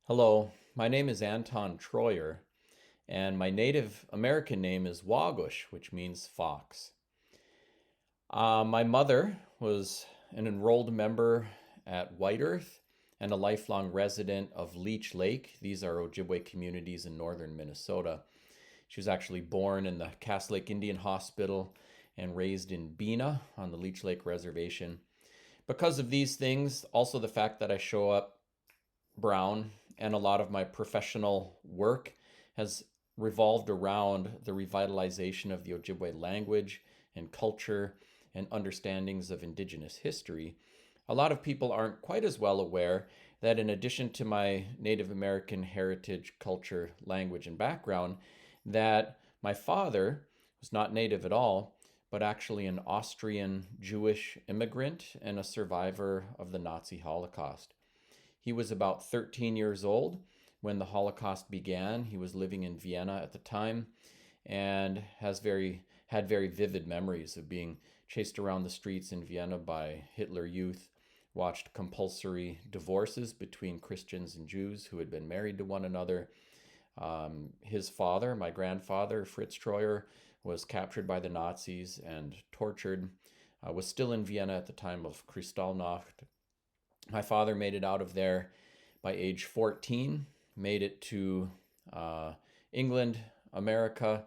Hello, my name is Anton Troyer, and my Native American name is Wagush, which means fox. My mother was an enrolled member at White Earth and a lifelong resident of Leech Lake. These are Ojibwe communities in northern Minnesota. She was actually born in the Cass Lake Indian Hospital and raised in Bena on the Leech Lake Reservation. Because of these things, also the fact that I show up brown, and a lot of my professional work has revolved around the revitalization of the Ojibwe language and culture and understandings of Indigenous history. A lot of people aren't quite as well aware that in addition to my Native American heritage, culture, language, and background, that my father was not Native at all, but actually an Austrian Jewish immigrant and a survivor of the Nazi Holocaust. He was about 13 years old when the Holocaust began. He was living in Vienna at the time and had very vivid memories of being chased around the streets in Vienna by Hitler Youth, watched compulsory divorces between Christians and Jews who had been married to one another. His father, my grandfather, Fritz Treuer, was captured by the Nazis and tortured, was still in Vienna at the time of Kristallnacht. My father made it out of there by age 14, made it to England, America,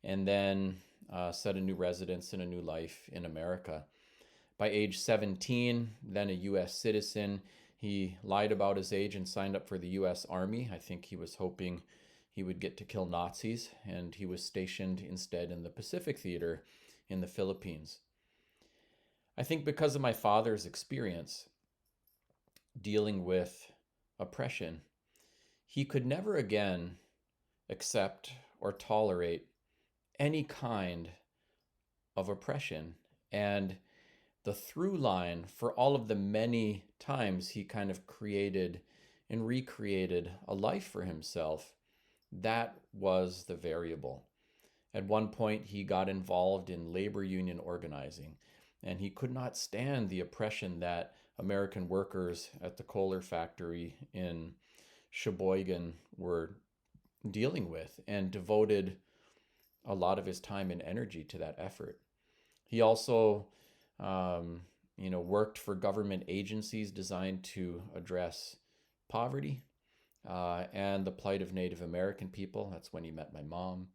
and then set a new residence and a new life in America. By age 17, then a U.S. citizen, he lied about his age and signed up for the U.S. Army. I think he was hoping he would get to kill Nazis, and he was stationed instead in the Pacific Theater in the Philippines. I think because of my father's experience dealing with oppression, he could never again accept or tolerate any kind of oppression. And the through line for all of the many times he kind of created and recreated a life for himself, that was the variable. At one point, he got involved in labor union organizing, and he could not stand the oppression that American workers at the Kohler factory in Sheboygan were dealing with, and devoted a lot of his time and energy to that effort. He also, worked for government agencies designed to address poverty and the plight of Native American people. That's when he met my mom.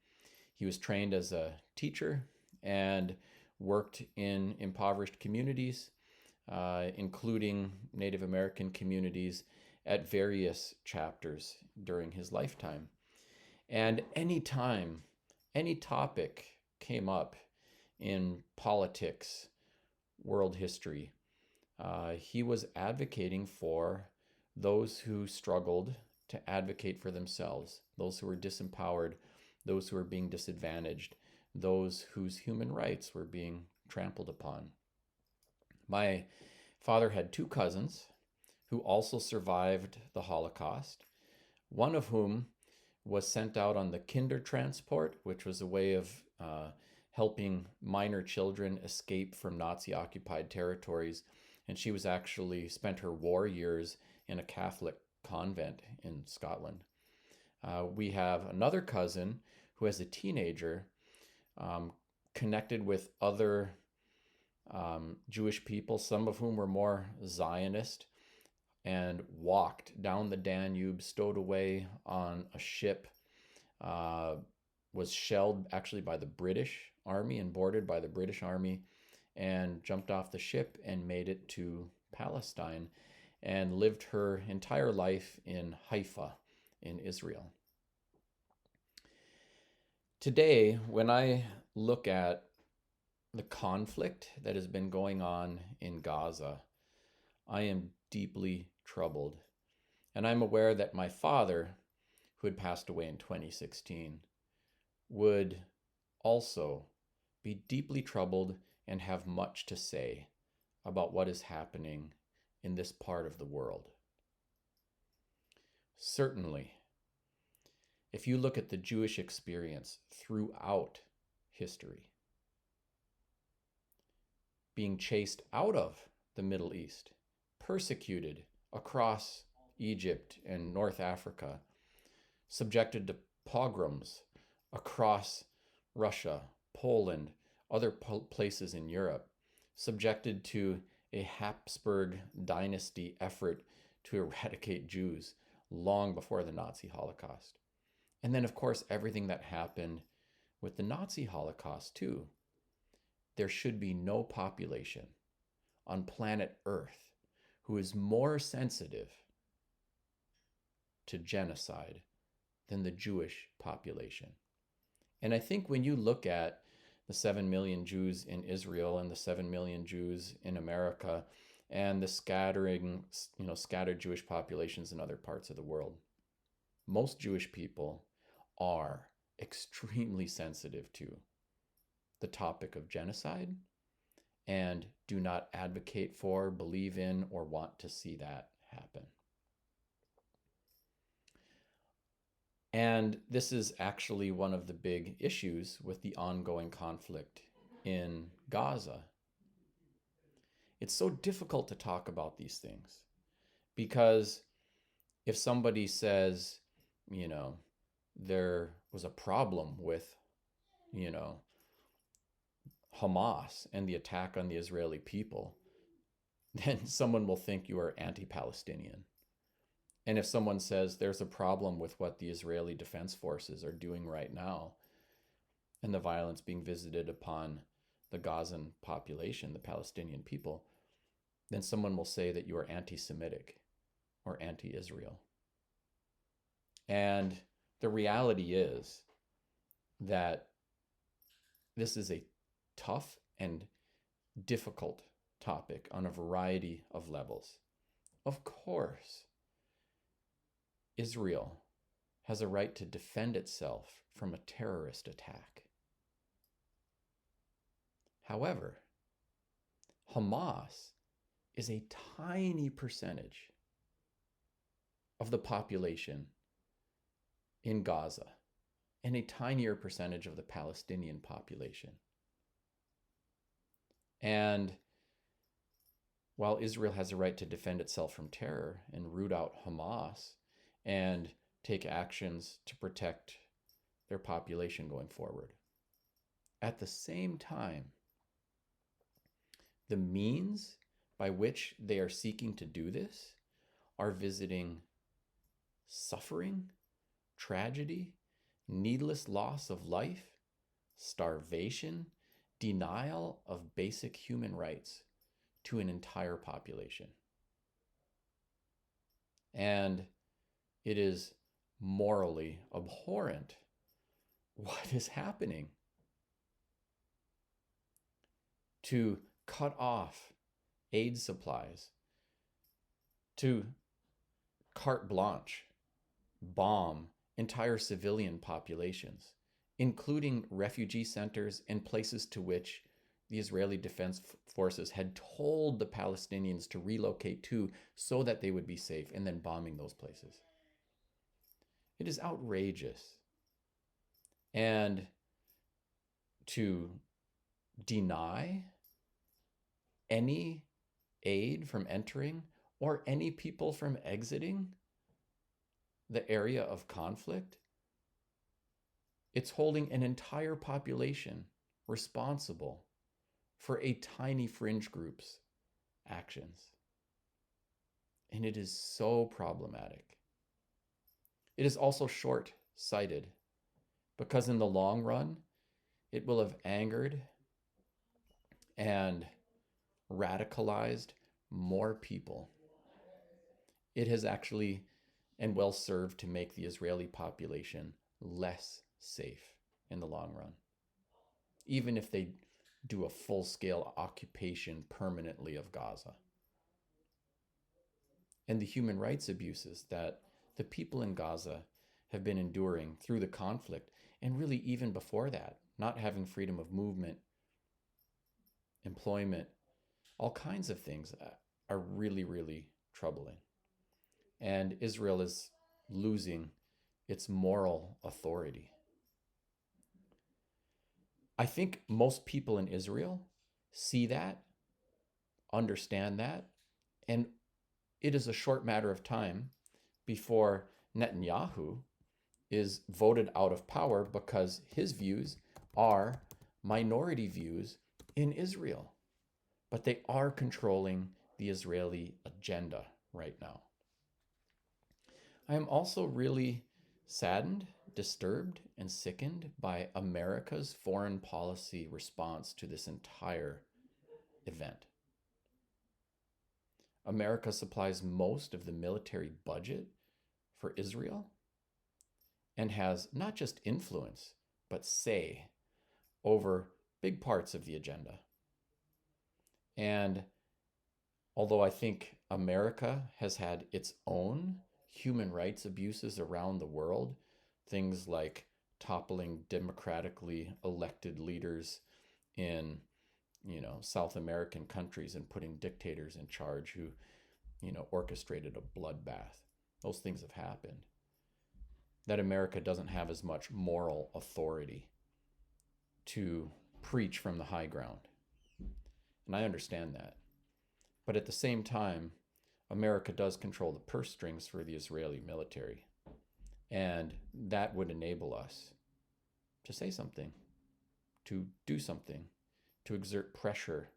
He was trained as a teacher and worked in impoverished communities, including Native American communities, at various chapters during his lifetime. And anytime any topic came up in politics, world history, he was advocating for those who struggled to advocate for themselves, those who were disempowered, those who were being disadvantaged, those whose human rights were being trampled upon. My father had two cousins who also survived the Holocaust, one of whom was sent out on the Kindertransport, which was a way of helping minor children escape from Nazi occupied territories. And she was actually spent her war years in a Catholic convent in Scotland. We have another cousin who, as a teenager, connected with other Jewish people, some of whom were more Zionist, and walked down the Danube, stowed away on a ship, was shelled actually by the British Army and boarded by the British Army, and jumped off the ship and made it to Palestine and lived her entire life in Haifa in Israel. Today, when I look at the conflict that has been going on in Gaza, I am deeply troubled. And I'm aware that my father, who had passed away in 2016, would also be deeply troubled and have much to say about what is happening in this part of the world. Certainly, if you look at the Jewish experience throughout history, being chased out of the Middle East, persecuted across Egypt, and North Africa, subjected to pogroms across Russia, Poland, other places in Europe, subjected to a Habsburg dynasty effort to eradicate Jews long before the Nazi Holocaust. And then, of course, everything that happened with the Nazi Holocaust, too. There should be no population on planet Earth who is more sensitive to genocide than the Jewish population. And I think when you look at the 7 million Jews in Israel and the 7 million Jews in America and the scattered Jewish populations in other parts of the world, most Jewish people are extremely sensitive to the topic of genocide and do not advocate for, believe in, or want to see that happen. And this is actually one of the big issues with the ongoing conflict in Gaza. It's so difficult to talk about these things because if somebody says, there was a problem with, Hamas and the attack on the Israeli people, then someone will think you are anti-Palestinian. And if someone says there's a problem with what the Israeli Defense Forces are doing right now and the violence being visited upon the Gazan population, the Palestinian people, then someone will say that you are anti-Semitic or anti-Israel. And the reality is that this is a tough and difficult topic on a variety of levels. Of course, Israel has a right to defend itself from a terrorist attack. However, Hamas is a tiny percentage of the population in Gaza and a tinier percentage of the Palestinian population. And while Israel has a right to defend itself from terror and root out Hamas and take actions to protect their population going forward, at the same time, the means by which they are seeking to do this are visiting suffering, tragedy, needless loss of life, starvation, denial of basic human rights to an entire population. And it is morally abhorrent what is happening. To cut off aid supplies, to carte blanche bomb entire civilian populations, including refugee centers and places to which the Israeli Defense Forces had told the Palestinians to relocate to so that they would be safe, and then bombing those places. It is outrageous. And to deny any aid from entering or any people from exiting the area of conflict, it's holding an entire population responsible for a tiny fringe group's actions. And it is so problematic. It is also short-sighted because in the long run, it will have angered and radicalized more people. It has actually and well served to make the Israeli population less safe in the long run, even if they do a full-scale occupation permanently of Gaza. And the human rights abuses that the people in Gaza have been enduring through the conflict, and really even before that, not having freedom of movement, employment, all kinds of things are really, really troubling. And Israel is losing its moral authority. I think most people in Israel see that, understand that, and it is a short matter of time before Netanyahu is voted out of power because his views are minority views in Israel. But they are controlling the Israeli agenda right now. I am also really saddened, disturbed, and sickened by America's foreign policy response to this entire event. America supplies most of the military budget for Israel and has not just influence, but say over big parts of the agenda. And although I think America has had its own human rights abuses around the world, things like toppling democratically elected leaders in, South American countries and putting dictators in charge who, orchestrated a bloodbath. Those things have happened. That America doesn't have as much moral authority to preach from the high ground. And I understand that. But at the same time, America does control the purse strings for the Israeli military. And that would enable us to say something, to do something, to exert pressure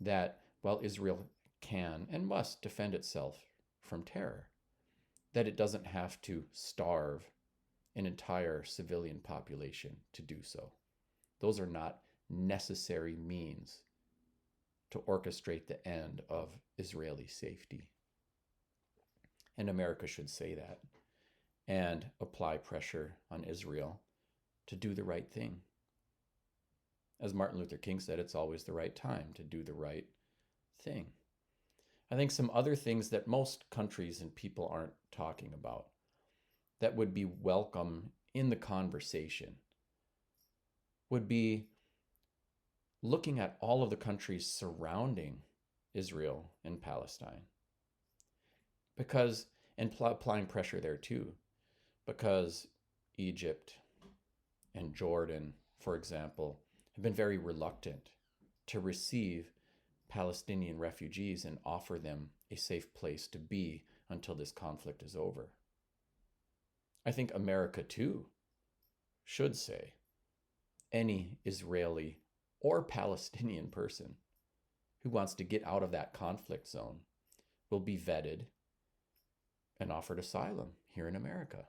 that while Israel can and must defend itself from terror, that it doesn't have to starve an entire civilian population to do so. Those are not necessary means to orchestrate the end of Israeli safety. And America should say that and apply pressure on Israel to do the right thing. As Martin Luther King said, it's always the right time to do the right thing. I think some other things that most countries and people aren't talking about that would be welcome in the conversation would be looking at all of the countries surrounding Israel and Palestine. And applying pressure there too, because Egypt and Jordan, for example, have been very reluctant to receive Palestinian refugees and offer them a safe place to be until this conflict is over. I think America too should say any Israeli or Palestinian person who wants to get out of that conflict zone will be vetted and offered asylum here in America.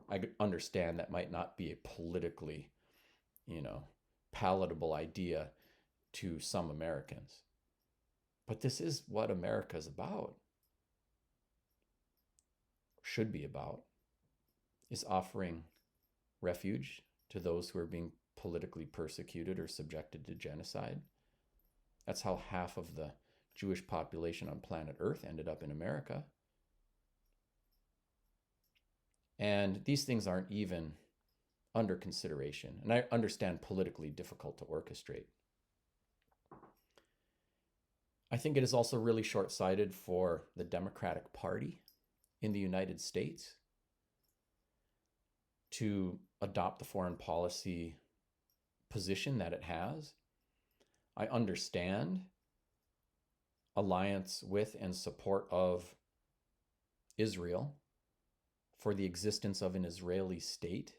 I understand that might not be a politically, palatable idea to some Americans. But this is what America is about, should be about, is offering refuge to those who are being politically persecuted or subjected to genocide. That's how half of the Jewish population on planet Earth ended up in America. And these things aren't even under consideration. And I understand politically difficult to orchestrate. I think it is also really short-sighted for the Democratic Party in the United States to adopt the foreign policy position that it has. I understand alliance with and support of Israel for the existence of an Israeli state.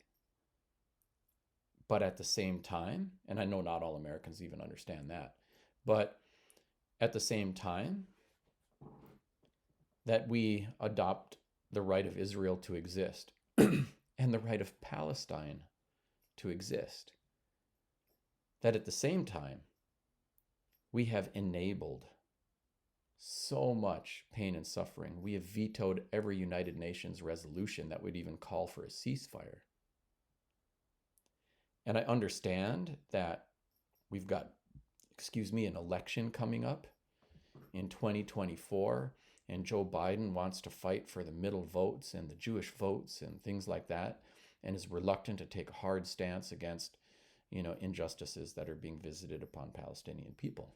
But at the same time, and I know not all Americans even understand that, but at the same time, that we adopt the right of Israel to exist and the right of Palestine to exist. That at the same time, we have enabled so much pain and suffering. We have vetoed every United Nations resolution that would even call for a ceasefire. And I understand that we've got, an election coming up in 2024, and Joe Biden wants to fight for the middle votes and the Jewish votes and things like that, and is reluctant to take a hard stance against, injustices that are being visited upon Palestinian people.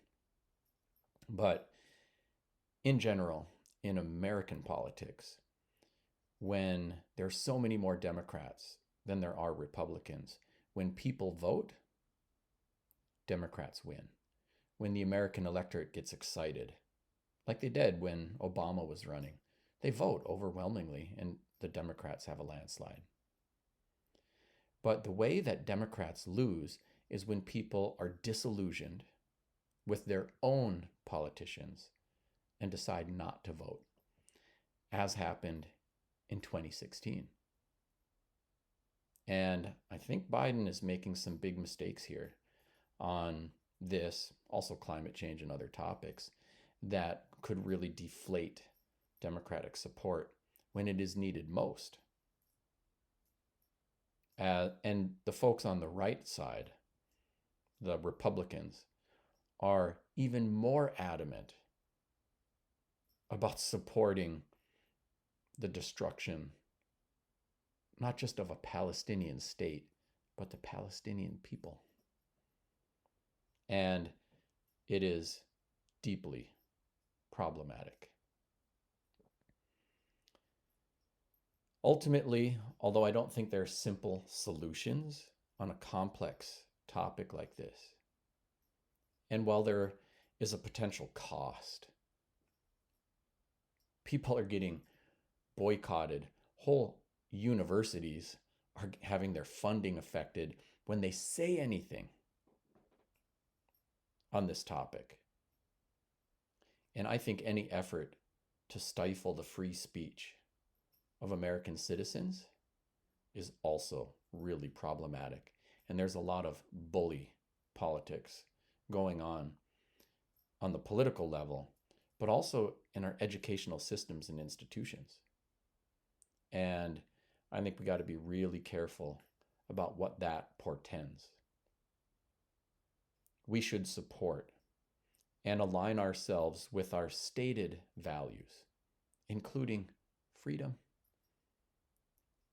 But in general, in American politics, when there are so many more Democrats than there are Republicans, when people vote, Democrats win. When the American electorate gets excited, like they did when Obama was running, They vote overwhelmingly, and the Democrats have a landslide. But the way that Democrats lose is when people are disillusioned with their own politicians and decide not to vote, as happened in 2016. And I think Biden is making some big mistakes here on this, also climate change and other topics, that could really deflate Democratic support when it is needed most. And the folks on the right side, the Republicans, are even more adamant about supporting the destruction, not just of a Palestinian state, but the Palestinian people. And it is deeply problematic. Ultimately, although I don't think there are simple solutions on a complex topic like this, and while there is a potential cost, people are getting boycotted. Whole universities are having their funding affected when they say anything on this topic. And I think any effort to stifle the free speech of American citizens is also really problematic. And there's a lot of bully politics going on the political level, but also in our educational systems and institutions. And I think we got to be really careful about what that portends. We should support and align ourselves with our stated values, including freedom,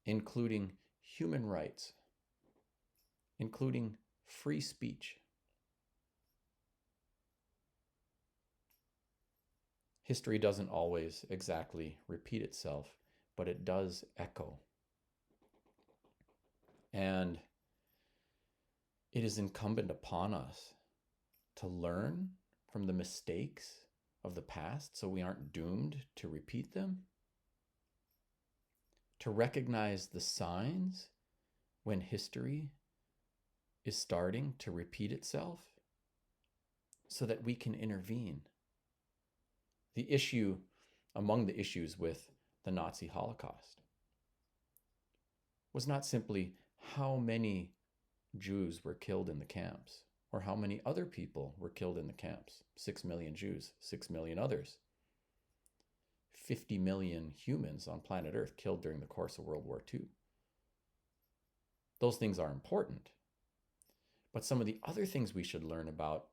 including human rights, including free speech. History doesn't always exactly repeat itself, but it does echo. And it is incumbent upon us to learn from the mistakes of the past so we aren't doomed to repeat them, to recognize the signs when history is starting to repeat itself so that we can intervene. The issue, among the issues with the Nazi Holocaust, was not simply how many Jews were killed in the camps or how many other people were killed in the camps. 6 million Jews, 6 million others. 50 million humans on planet Earth killed during the course of World War II. Those things are important. But some of the other things we should learn about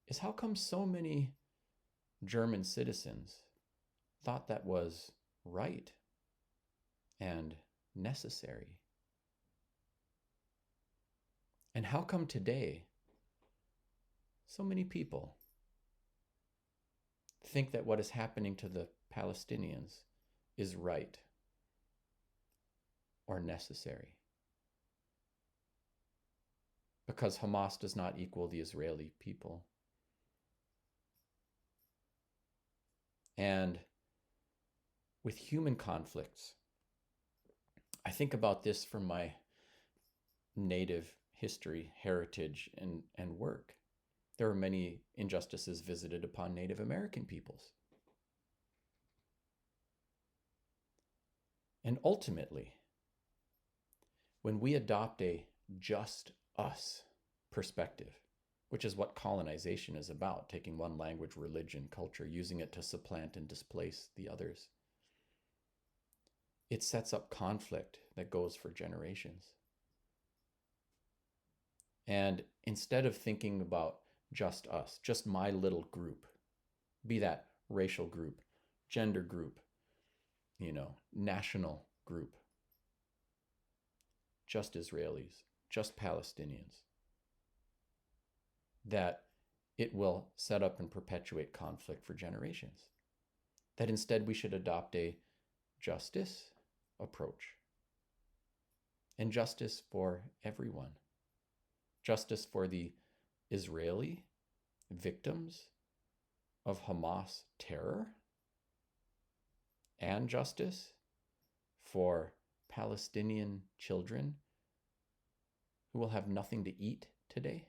is how come so many German citizens thought that was right and necessary. And how come today so many people think that what is happening to the Palestinians is right or necessary? Because Hamas does not equal the Israeli people. And with human conflicts, I think about this from my native history, heritage, and work. There are many injustices visited upon Native American peoples. And ultimately, when we adopt a just us perspective, which is what colonization is about, taking one language, religion, culture, using it to supplant and displace the others, it sets up conflict that goes for generations. And instead of thinking about just us, just my little group, be that racial group, gender group, national group, just Israelis, just Palestinians, that it will set up and perpetuate conflict for generations. That instead we should adopt a justice approach. And justice for everyone. Justice for the Israeli victims of Hamas terror. and justice for Palestinian children who will have nothing to eat today,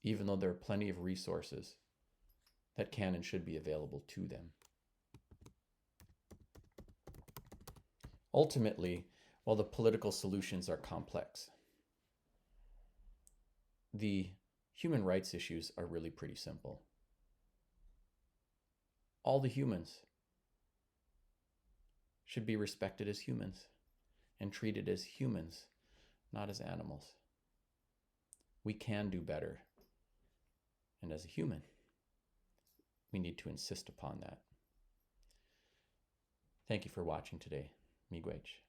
even though there are plenty of resources that can and should be available to them. Ultimately, while the political solutions are complex, the human rights issues are really pretty simple. All the humans should be respected as humans and treated as humans, not as animals. We can do better. And as a human, we need to insist upon that. Thank you for watching today. Miigwech.